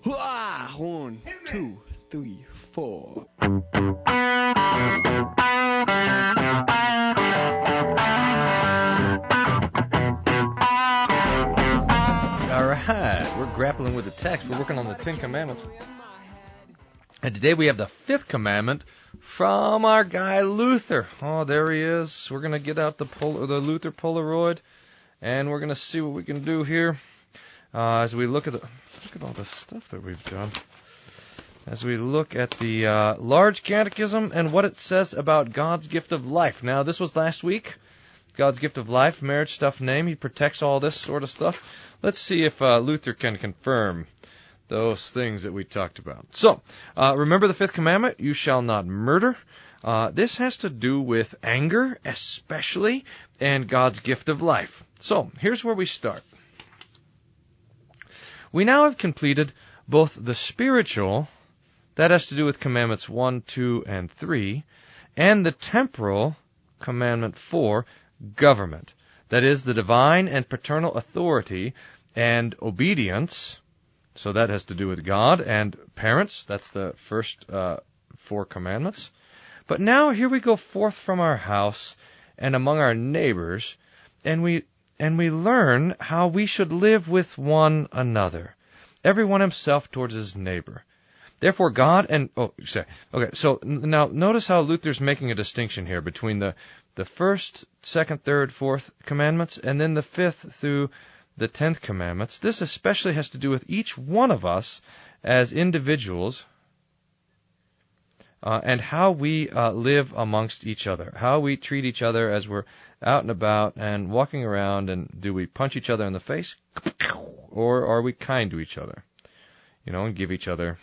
1, 2, 3, 4. Alright, we're grappling with the text. We're working on the 10 Commandments. And today we have the 5th commandment from our guy Luther. Oh, there he is. We're going to get out the Luther Polaroid, and we're going to see what we can do here as we look at all the stuff that we've done. As we look at the large Catechism and what it says about God's gift of life. Now, this was last week. God's gift of life, marriage, stuff, name. He protects all this sort of stuff. Let's see if Luther can confirm those things that we talked about. So, remember the 5th commandment, you shall not murder. This has to do with anger, especially, and God's gift of life. So, here's where we start. We now have completed both the spiritual, that has to do with commandments 1, 2, and 3, and the temporal, commandment 4, government. That is, the divine and paternal authority and obedience. So that has to do with God and parents. That's the first 4 commandments. But now here we go forth from our house and among our neighbors, and we learn how we should live with one another, everyone himself towards his neighbor. Therefore God and... so now notice how Luther's making a distinction here between the 1st, 2nd, 3rd, 4th commandments, and then the 5th through the 10th commandments. This especially has to do with each one of us as individuals and how we live amongst each other, how we treat each other as we're out and about and walking around, and do we punch each other in the face, or are we kind to each other, and give each other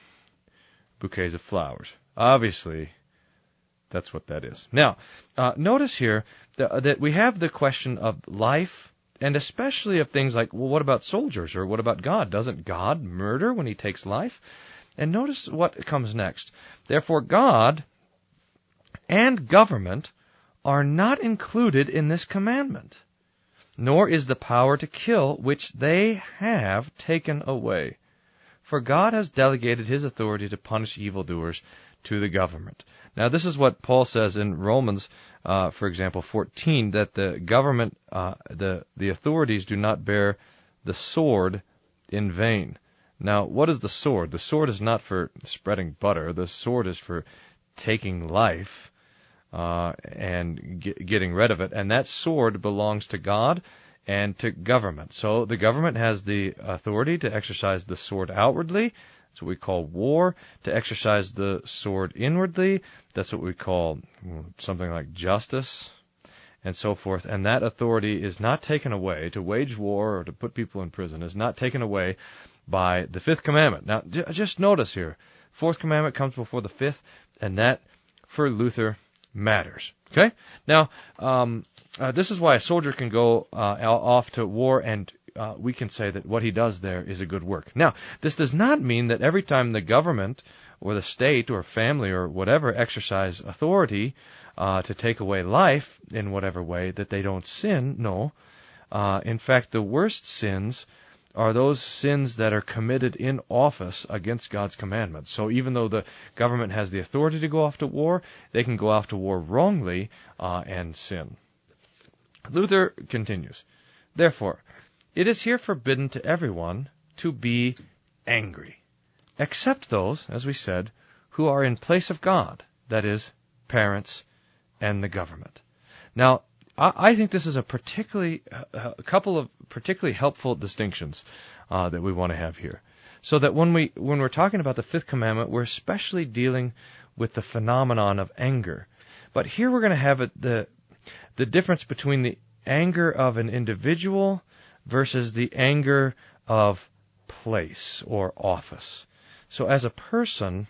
bouquets of flowers. Obviously, that's what that is. Now, notice here that we have the question of life, and especially of things like, well, what about soldiers, or what about God? Doesn't God murder when he takes life? And notice what comes next. Therefore, God and government are not included in this commandment, nor is the power to kill which they have taken away. For God has delegated his authority to punish evildoers to the government. Now, this is what Paul says in Romans, for example, 14, that the government, the authorities do not bear the sword in vain. Now, what is the sword? The sword is not for spreading butter. The sword is for taking life and getting rid of it. And that sword belongs to God and to government. So the government has the authority to exercise the sword outwardly. That's what we call war. To exercise the sword inwardly, that's what we call something like justice, and so forth. And that authority is not taken away. To wage war or to put people in prison is not taken away by the 5th commandment. Now, just notice here, 4th commandment comes before the 5th, and that, for Luther, matters. Okay? Now, this is why a soldier can go off to war, and we can say that what he does there is a good work. Now, this does not mean that every time the government or the state or family or whatever exercise authority to take away life in whatever way that they don't sin. No. In fact, the worst sins are those sins that are committed in office against God's commandments. So even though the government has the authority to go off to war, they can go off to war wrongly and sin. Luther continues, therefore, it is here forbidden to everyone to be angry, except those, as we said, who are in place of God, that is, parents and the government. Now, I think this is a couple of particularly helpful distinctions that we want to have here, so that when we're talking about the 5th commandment, we're especially dealing with the phenomenon of anger. But here we're going to have the difference between the anger of an individual versus the anger of place or office. So as a person,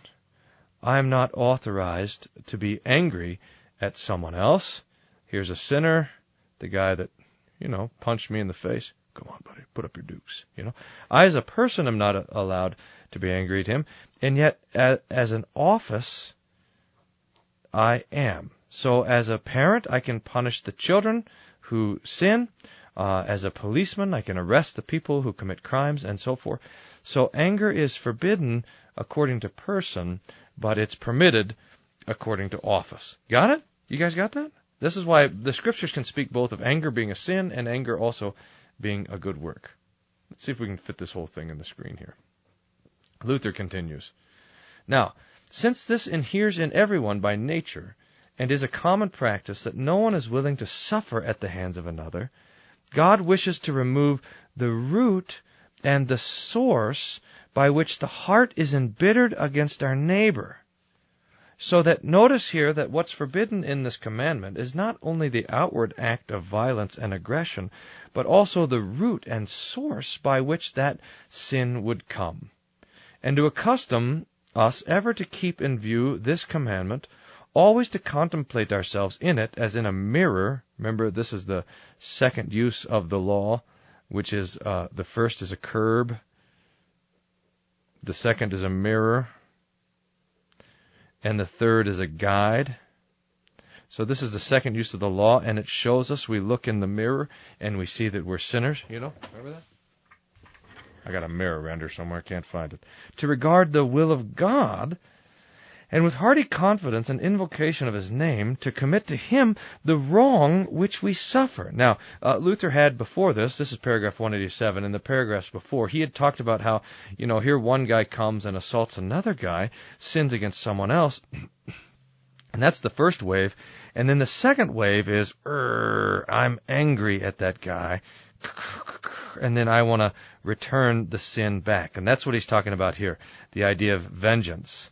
I'm not authorized to be angry at someone else. Here's a sinner, the guy that, punched me in the face. Come on, buddy, put up your dukes. I as a person am not allowed to be angry at him, and yet as an office, I am. So as a parent, I can punish the children who sin. As a policeman, I can arrest the people who commit crimes and so forth. So anger is forbidden according to person, but it's permitted according to office. Got it? You guys got that? This is why the Scriptures can speak both of anger being a sin and anger also being a good work. Let's see if we can fit this whole thing in the screen here. Luther continues. Now, since this inheres in everyone by nature, and is a common practice that no one is willing to suffer at the hands of another, God wishes to remove the root and the source by which the heart is embittered against our neighbor. So that notice here that what's forbidden in this commandment is not only the outward act of violence and aggression, but also the root and source by which that sin would come. And to accustom us ever to keep in view this commandment, always to contemplate ourselves in it as in a mirror. Remember, this is the second use of the law, which is the first is a curb, the second is a mirror, and the third is a guide. So this is the second use of the law, and it shows us, we look in the mirror, and we see that we're sinners. You know, remember that? I got a mirror around here somewhere, can't find it. To regard the will of God, and with hearty confidence and invocation of his name, to commit to him the wrong which we suffer. Now, Luther had before this is paragraph 187, in the paragraphs before, he had talked about how, here one guy comes and assaults another guy, sins against someone else, and that's the first wave. And then the second wave is, I'm angry at that guy, and then I want to return the sin back. And that's what he's talking about here, the idea of vengeance.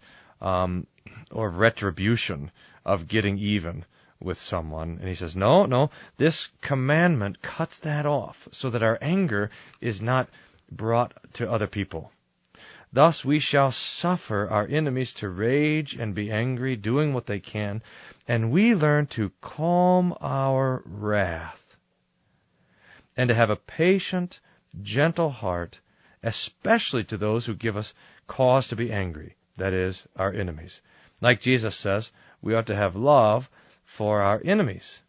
Or retribution, of getting even with someone. And he says, no, this commandment cuts that off so that our anger is not brought to other people. Thus we shall suffer our enemies to rage and be angry, doing what they can, and we learn to calm our wrath and to have a patient, gentle heart, especially to those who give us cause to be angry, that is, our enemies. Like Jesus says, we ought to have love for our enemies.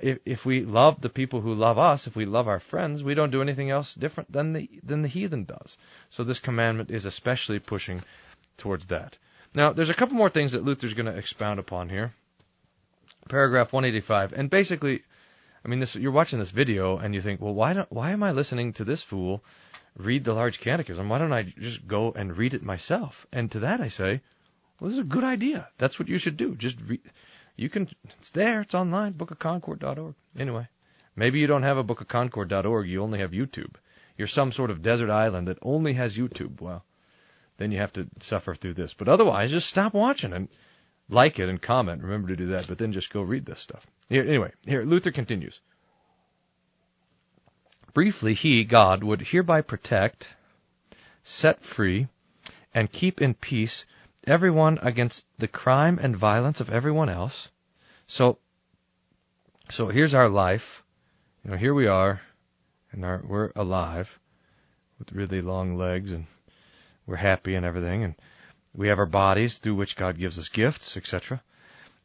If we love the people who love us, if we love our friends, we don't do anything else different than the heathen does. So this commandment is especially pushing towards that. Now, there's a couple more things that Luther's going to expound upon here. Paragraph 185. And basically, you're watching this video and you think, well, why am I listening to this fool read the large catechism? Why don't I just go and read it myself? And to that I say, well, this is a good idea. That's what you should do. Just read. It's there. It's online. bookofconcord.org. Anyway, maybe you don't have a bookofconcord.org. You only have YouTube. You're some sort of desert island that only has YouTube. Well, then you have to suffer through this. But otherwise, just stop watching and like it and comment. Remember to do that. But then just go read this stuff. Here, Luther continues. Briefly, he, God, would hereby protect, set free, and keep in peace everyone against the crime and violence of everyone else. So here's our life. Here we are, and we're alive with really long legs, and we're happy and everything, and we have our bodies through which God gives us gifts, etc.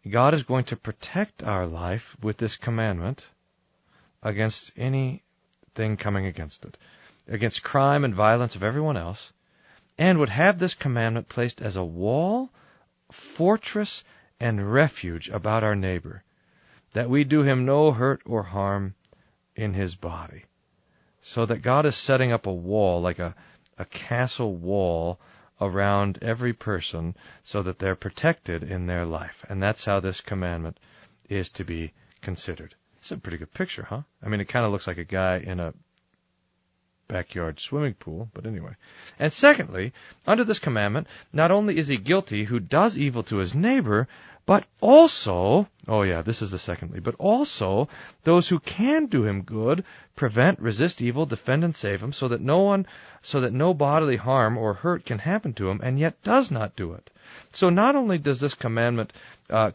God is going to protect our life with this commandment against anything coming against it, against crime and violence of everyone else, and would have this commandment placed as a wall, fortress, and refuge about our neighbor, that we do him no hurt or harm in his body. So that God is setting up a wall, like a castle wall, around every person so that they're protected in their life. And that's how this commandment is to be considered. It's a pretty good picture, huh? It kind of looks like a guy in a backyard swimming pool, but anyway. And secondly, under this commandment, not only is he guilty who does evil to his neighbor, but also, this is the secondly, but also those who can do him good, prevent, resist evil, defend and save him, so that no bodily harm or hurt can happen to him, and yet does not do it. So not only does this commandment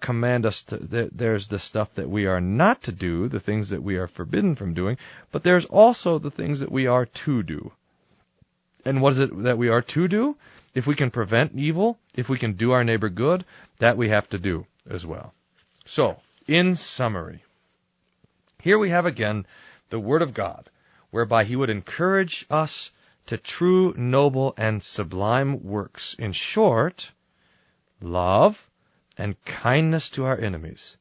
command us there's the stuff that we are not to do, the things that we are forbidden from doing, but there's also the things that we are to do. And what is it that we are to do? If we can prevent evil, if we can do our neighbor good, that we have to do as well. So, in summary, here we have again the Word of God, whereby he would encourage us to true, noble, and sublime works. In short, love and kindness to our enemies.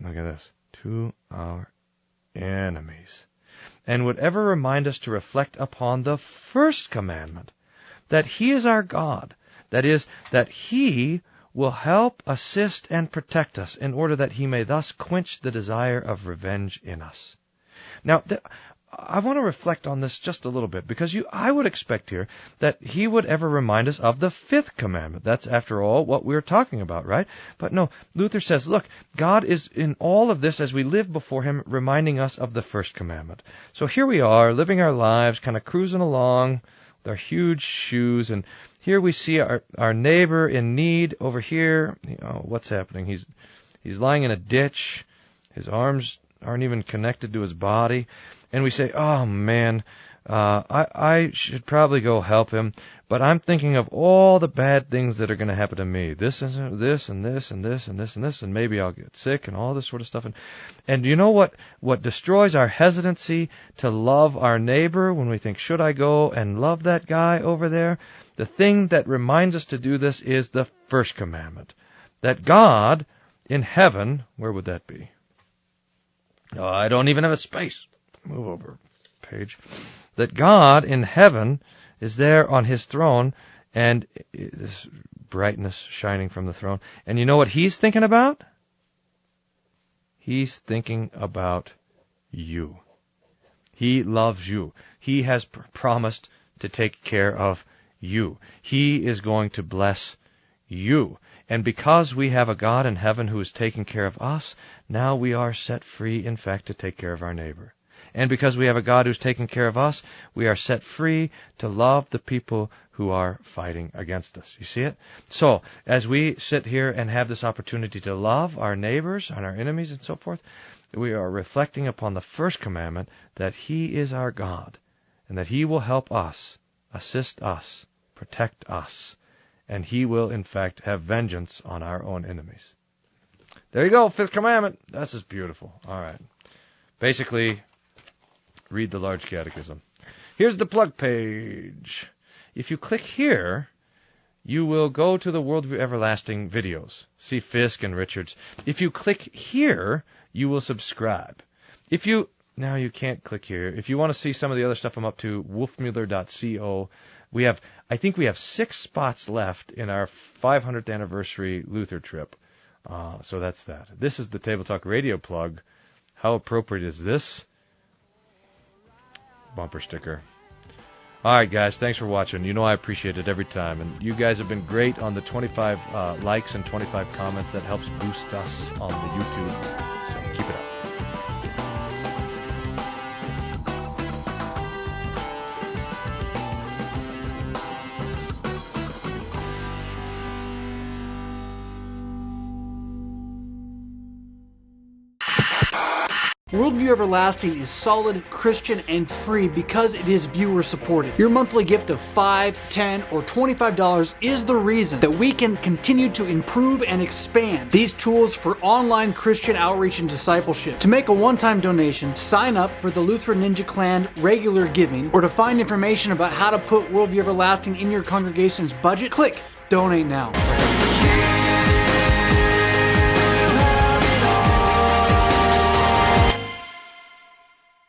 Look at this. To our enemies. And would ever remind us to reflect upon the first commandment, that He is our God. That is, that He will help, assist, and protect us in order that He may thus quench the desire of revenge in us. Now, I want to reflect on this just a little bit, because I would expect here that He would ever remind us of the fifth commandment. That's, after all, what we're talking about, right? But no, Luther says, look, God is in all of this as we live before Him, reminding us of the first commandment. So here we are, living our lives, kind of cruising along with our huge shoes, and here we see our neighbor in need over here. What's happening? He's lying in a ditch. His arms aren't even connected to his body. And we say, oh man, I should probably go help him, but I'm thinking of all the bad things that are going to happen to me. This and this and this and this and this and this, and maybe I'll get sick and all this sort of stuff. And you know what destroys our hesitancy to love our neighbor when we think, should I go and love that guy over there? The thing that reminds us to do this is the first commandment. That God in heaven, where would that be? Oh, I don't even have a space. Move over page. That God in heaven is there on His throne, and this brightness shining from the throne. And you know what He's thinking about? He's thinking about you. He loves you. He has promised to take care of you. He is going to bless you. And because we have a God in heaven who is taking care of us, now we are set free, in fact, to take care of our neighbor. And because we have a God who's taking care of us, we are set free to love the people who are fighting against us. You see it? So, as we sit here and have this opportunity to love our neighbors and our enemies and so forth, we are reflecting upon the first commandment, that He is our God, and that He will help us, assist us, protect us, and He will, in fact, have vengeance on our own enemies. There you go, fifth commandment. This is beautiful. All right. Basically, read the large catechism. Here's the plug page. If you click here, you will go to the Worldview Everlasting videos. See Fisk and Richards. If you click here, you will subscribe. Now you can't click here. If you want to see some of the other stuff I'm up to, wolfmueller.co. I think we have 6 spots left in our 500th anniversary Luther trip. So that's that. This is the Table Talk Radio plug. How appropriate is this? Bumper sticker. All right, guys, thanks for watching. You know I appreciate it every time. And you guys have been great on the 25 likes and 25 comments. That helps boost us on the YouTube. So keep it up. Worldview Everlasting is solid, Christian, and free because it is viewer supported. Your monthly gift of $5, $10, or $25 is the reason that we can continue to improve and expand these tools for online Christian outreach and discipleship. To make a one-time donation, sign up for the Lutheran Ninja Clan regular giving, or to find information about how to put Worldview Everlasting in your congregation's budget, click Donate Now.